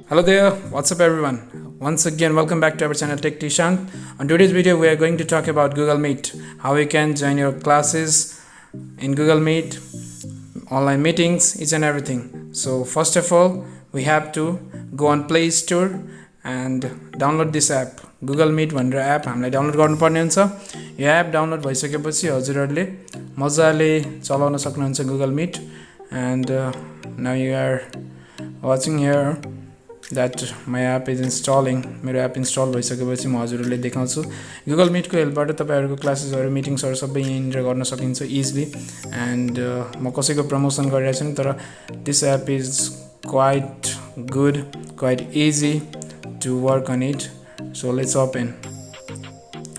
Hello there, what's up everyone? Once again, welcome back to our channel techtshant. On today's video, we are going to talk about Google Meet, how you can join your classes in Google Meet, online meetings, each and everything. So first of all, we have to go on Play Store and download this app. Google Meet भनेर app हामीलाई download गर्नुपर्ने हुन्छ. यो app download भइसकेपछि हजुरहरुले मजाले चलाउन सक्नुहुन्छ Google Meet. And now you are watching here that my app is installing. मेरो app install भइसकेपछि म हजुरहरुले देखाउँछु. Google Meet को हेल्पबाट तपाईहरुको क्लासेसहरु मिटिङ्सहरु सबै यहीँनिर गर्न सकिन्छ इजिली. And म कसैको प्रमोसन गरिरहेको छैन तर this app is quite good, quite easy to work on it. So let's open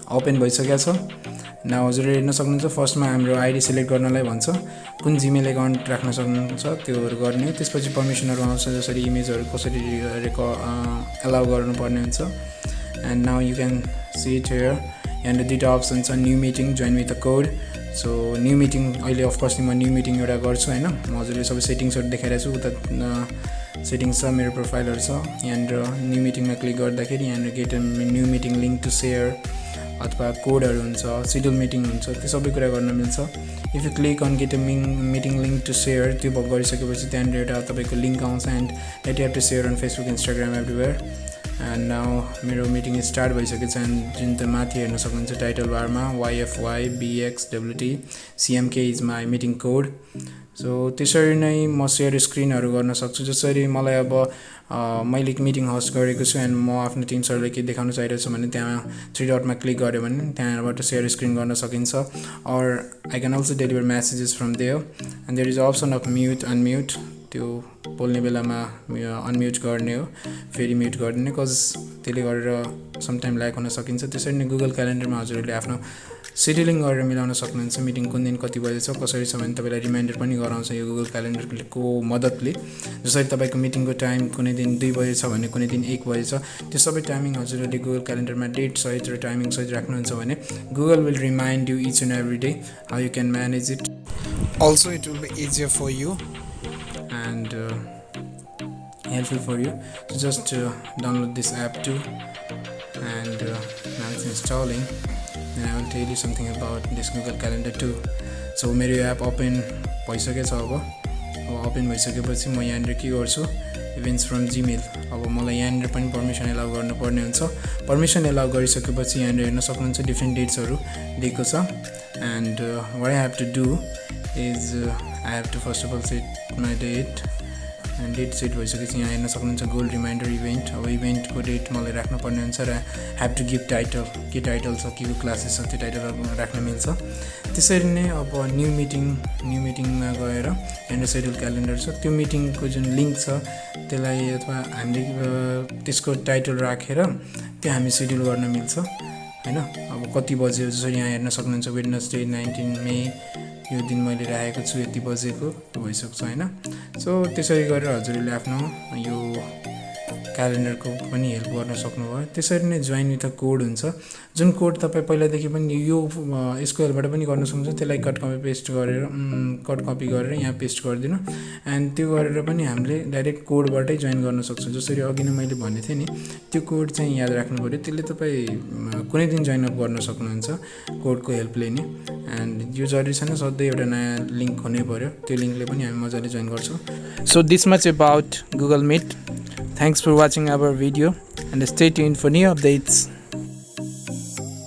भइसकेको छ. Now हजुरले हेर्न सक्नुहुन्छ फर्स्टमा हाम्रो आईडी सिलेक्ट गर्नलाई भन्छ. कुन जीमेल अकाउन्ट राख्न सक्नुहुन्छ त्योहरु गर्ने. त्यसपछि पर्मिसनहरु आउँछ जसरी इमेजहरु कसरी अलाउ गर्नुपर्ने हुन्छ. And now you can see it here. And the options छ new meeting join with a code. So new meeting अहिले अफ कोर्स म न्यू मिटिङ एउटा गर्छु हैन. म हजुरले सबै सेटिङ्सहरु देखाइरहेछु. उता सेटिङ्स छ मेरो प्रोफाइलहरु छ. यहाँनिर न्यू मिटिङमा क्लिक गर्दाखेरि यहाँनिर get a new meeting link to share अथवा कोडहरु हुन्छ, शेड्युल मिटिङ हुन्छ, त्यो सबै कुरा गर्न मिल्छ. If you click on get a meeting link to share त्यो गरिसकेपछि त्यहाँनिर एउटा तपाईको लिंक आउँछ and that you have to share on Facebook, Instagram, everywhere. And now मेरो मिटिङ स्टार्ट भइसकेको छ. एन्ड जुन त माथि हेर्न सक्नुहुन्छ टाइटल बारमा YFYBXWT CMK is my meeting code. So त्यसरी नै म शेयर स्क्रिनहरु गर्न सक्छु. जसरी मलाई अब मैले मिटिङ होस्ट गरेको छु एन्ड म आफ्नो टिम्सहरुलाई के देखाउन चाहिरहेको छु भने त्यहाँ थ्री डटमा क्लिक गर्यो भने त्यहाँबाट शेयर स्क्रिन गर्न सकिन्छ. Or I can also deliver messages from there. And there is option of mute unmute. त्यो बोल्ने बेलामा अनम्युट गर्ने हो, फेरि म्युट गर्ने, कज त्यसले गरेर सम टाइम ल्याग हुन सकिन्छ. त्यसरी नै गुगल क्यालेन्डरमा हजुरहरूले आफ्नो सेड्युलिङ गरेर मिलाउन सक्नुहुन्छ. मिटिङ कुन दिन कति बजे छ कसरी छ भने तपाईलाई रिमाइन्डर पनि गराउँछ यो गुगल क्यालेन्डरको मद्दतले. जसरी तपाईको मिटिङको टाइम कुनै दिन 2 बजे छ भने कुनै दिन 1 बजे छ त्यो सबै टाइमिङ हजुरहरूले गुगल क्यालेन्डरमा डेट सहित र टाइमिङ सहित राख्नुहुन्छ भने Google will remind you each and every day how you can manage it. Also it will be easier for you and helpful for you. So just download this app too. And now it's installing. Then I will tell you something about this Google Calendar too. So मेरो app open भइसकेको छ. अब open भइसकेपछि म यहाँनिर के गर्छु events from Gmail. अब मलाई यहाँनिर पनि पर्मिसन एलाउ गर्नुपर्ने हुन्छ. पर्मिसन एलाउ गरिसकेपछि यहाँनिर हेर्न सक्नुहुन्छ डिफ्रेन्ट डेट्सहरु दिएको छ. And what I have to do is I have to first of all set my date. And date set भइसकेपछि यहाँ हेर्न सक्नुहुन्छ गोल्ड रिमाइन्डर इभेन्ट. अब इभेन्टको डेट मलाई राख्नुपर्ने हुन्छ र ह्याभ टु गिभ टाइटल. के टाइटल छ, के क्लासेस छ त्यो टाइटल राख्न मिल्छ. त्यसरी नै अब न्यू मिटिङमा गएर यहाँनिर सेड्युल क्यालेन्डर छ. त्यो मिटिङको जुन लिङ्क छ त्यसलाई अथवा हामीले त्यसको टाइटल राखेर त्यो हामी सेड्युल गर्न मिल्छ हैन. अब कति बजे जसरी यहाँ हेर्न सक्नुहुन्छ वेडनेसडे 19 मे यो दिन मैले राखेको छु यति बजेको भइसक्छ हैन. सो त्यसरी गरेर हजुरले आफ्नो यो क्यालेन्डरको पनि हेल्प गर्न सक्नुभयो. त्यसरी नै जोइन विथ अ कोड हुन्छ. जुन कोड तपाईँ पहिलादेखि पनि यो यसको हेल्पबाट पनि गर्न सक्नुहुन्छ. त्यसलाई कट कपी गरेर यहाँ पेस्ट गरिदिनु. एन्ड त्यो गरेर पनि हामीले डाइरेक्ट कोडबाटै जोइन गर्न सक्छौँ. जसरी अघि नै मैले भनेको थिएँ नि त्यो कोड चाहिँ याद राख्नु पर्यो. त्यसले तपाईँ कुनै दिन जोइन अप गर्न सक्नुहुन्छ कोडको हेल्पले नि. एन्ड यो जरुरी छैन सधैँ एउटा नयाँ लिङ्क हुनै पर्यो. त्यो लिङ्कले पनि हामी मजाले जोइन गर्छौँ. So this much about Google Meet. Thanks for watching our video and stay tuned for new updates.